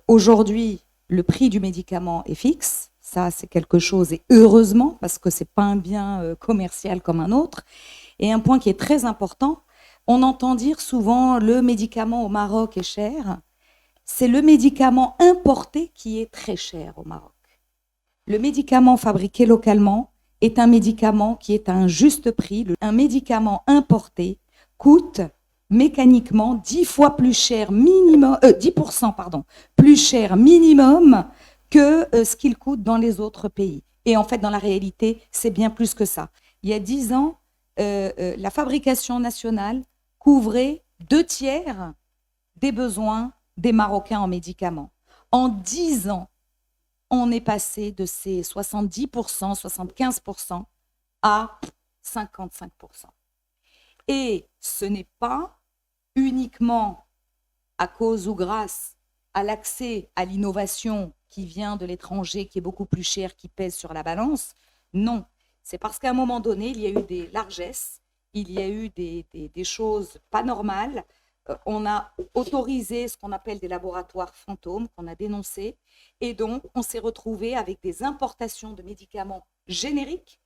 Aujourd'hui, le prix du médicament est fixe. Ça, c'est quelque chose, et heureusement, parce que ce n'est pas un bien commercial comme un autre. Et un point qui est très important, on entend dire souvent le médicament au Maroc est cher. C'est le médicament importé qui est très cher au Maroc. Le médicament fabriqué localement est un médicament qui est à un juste prix. Un médicament importé coûte mécaniquement 10 fois plus cher minimum, 10% plus cher minimum que ce qu'il coûte dans les autres pays. Et en fait, dans la réalité, c'est bien plus que ça. Il y a 10 ans, la fabrication nationale couvrait 2/3 des besoins des Marocains en médicaments. En 10 ans, on est passé de ces 70%, 75% à 55%. Et ce n'est pas uniquement à cause ou grâce à l'accès à l'innovation qui vient de l'étranger, qui est beaucoup plus cher, qui pèse sur la balance. Non, c'est parce qu'à un moment donné, il y a eu des largesses, il y a eu des choses pas normales. On a autorisé ce qu'on appelle des laboratoires fantômes, qu'on a dénoncés, et donc on s'est retrouvé avec des importations de médicaments génériques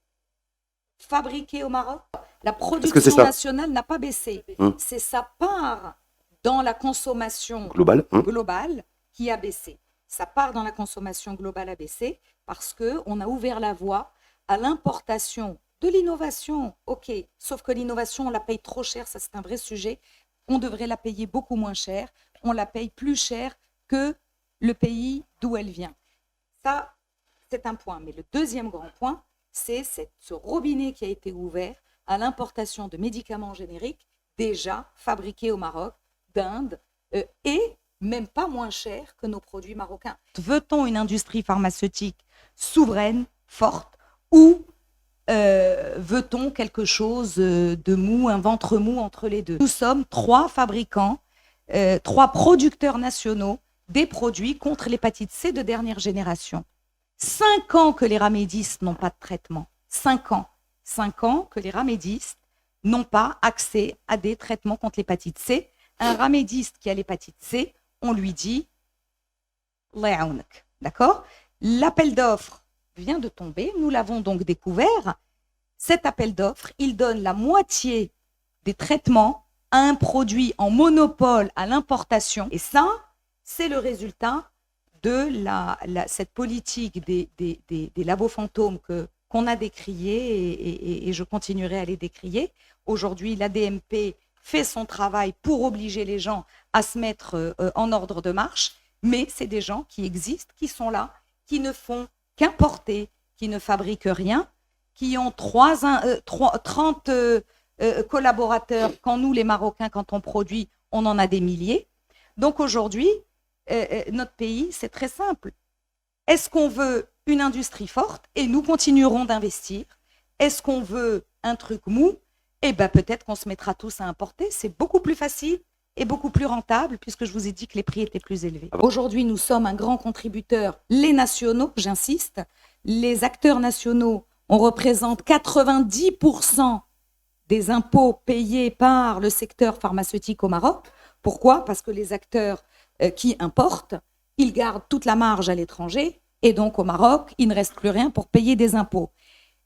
fabriqués au Maroc. La production nationale n'a pas baissé. C'est sa part dans la consommation globale qui a baissé. Sa part dans la consommation globale a baissé parce qu'on a ouvert la voie à l'importation de l'innovation. Ok, sauf que l'innovation, on la paye trop cher, ça c'est un vrai sujet. On devrait la payer beaucoup moins cher. On la paye plus cher que le pays d'où elle vient. Ça, c'est un point. Mais le deuxième grand point, c'est ce robinet qui a été ouvert à l'importation de médicaments génériques déjà fabriqués au Maroc, d'Inde, et même pas moins cher que nos produits marocains. Veut-on une industrie pharmaceutique souveraine, forte, ou veut-on quelque chose de mou, un ventre mou entre les deux? Nous sommes 3 fabricants, 3 producteurs nationaux des produits contre l'hépatite C de dernière génération. 5 ans que les ramédistes n'ont pas de traitement. 5 ans. 5 ans que les ramédistes n'ont pas accès à des traitements contre l'hépatite C. Un ramédiste qui a l'hépatite C, on lui dit « D'accord ? L'appel d'offres vient de tomber, nous l'avons donc découvert. Cet appel d'offres, il donne la moitié des traitements à un produit en monopole à l'importation. Et ça, c'est le résultat de cette politique des labos fantômes qu'on a décrié et je continuerai à les décrier. Aujourd'hui, l'ADMP fait son travail pour obliger les gens à se mettre en ordre de marche, mais c'est des gens qui existent, qui sont là, qui ne font qu'importer, qui ne fabriquent rien, qui ont 30 collaborateurs, quand nous, les Marocains, quand on produit, on en a des milliers. Donc aujourd'hui, notre pays, c'est très simple. Est-ce qu'on veut une industrie forte et nous continuerons d'investir? Est-ce qu'on veut un truc mou? Eh bien, peut-être qu'on se mettra tous à importer. C'est beaucoup plus facile et beaucoup plus rentable puisque je vous ai dit que les prix étaient plus élevés. Aujourd'hui, nous sommes un grand contributeur. Les nationaux, j'insiste, les acteurs nationaux, on représente 90% des impôts payés par le secteur pharmaceutique au Maroc. Pourquoi? Parce que les acteurs qui importent, ils gardent toute la marge à l'étranger et donc au Maroc, il ne reste plus rien pour payer des impôts.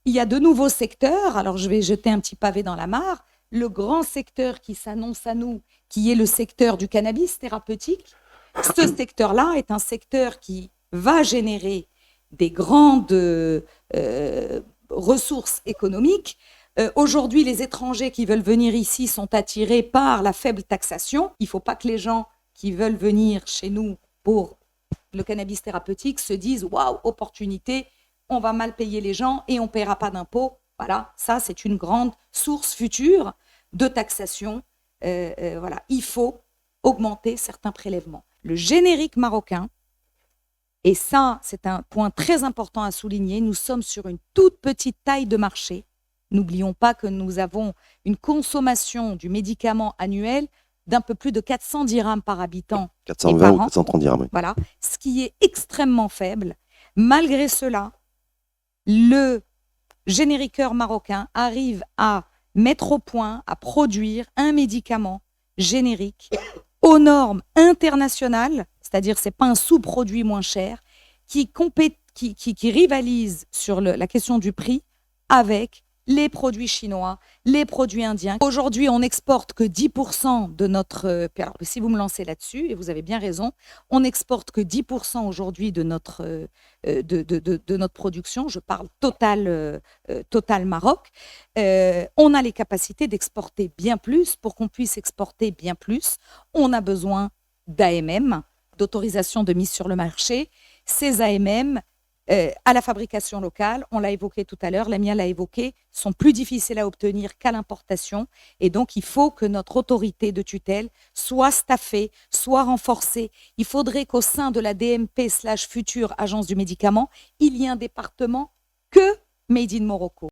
Il y a de nouveaux secteurs, alors je vais jeter un petit pavé dans la mare. Le grand secteur qui s'annonce à nous, qui est le secteur du cannabis thérapeutique, ce secteur-là est un secteur qui va générer des grandes ressources économiques. Aujourd'hui, les étrangers qui veulent venir ici sont attirés par la faible taxation. Il ne faut pas que les gens qui veulent venir chez nous pour le cannabis thérapeutique se disent « Waouh, opportunité !» on va mal payer les gens et on ne paiera pas d'impôts. Voilà, ça, c'est une grande source future de taxation. Voilà, il faut augmenter certains prélèvements. Le générique marocain, et ça, c'est un point très important à souligner, nous sommes sur une toute petite taille de marché. N'oublions pas que nous avons une consommation du médicament annuel d'un peu plus de 400 dirhams par habitant. 420 ou 430 dirhams. Oui. Voilà, ce qui est extrêmement faible. Malgré cela, le génériqueur marocain arrive à mettre au point, à produire un médicament générique aux normes internationales. c'est-à-dire c'est pas un sous-produit moins cher qui rivalise sur la question du prix avec les produits chinois, les produits indiens. Aujourd'hui, on n'exporte que 10% de notre... alors, si vous me lancez là-dessus, et vous avez bien raison, on n'exporte que 10% aujourd'hui de notre production. Je parle Total Maroc. On a les capacités d'exporter bien plus. Pour qu'on puisse exporter bien plus, on a besoin d'AMM, d'autorisation de mise sur le marché. Ces AMM, à la fabrication locale, on l'a évoqué tout à l'heure, Lamia l'a évoqué, sont plus difficiles à obtenir qu'à l'importation. Et donc, il faut que notre autorité de tutelle soit staffée, soit renforcée. Il faudrait qu'au sein de la DMP/future Agence du médicament, il y ait un département que Made in Morocco.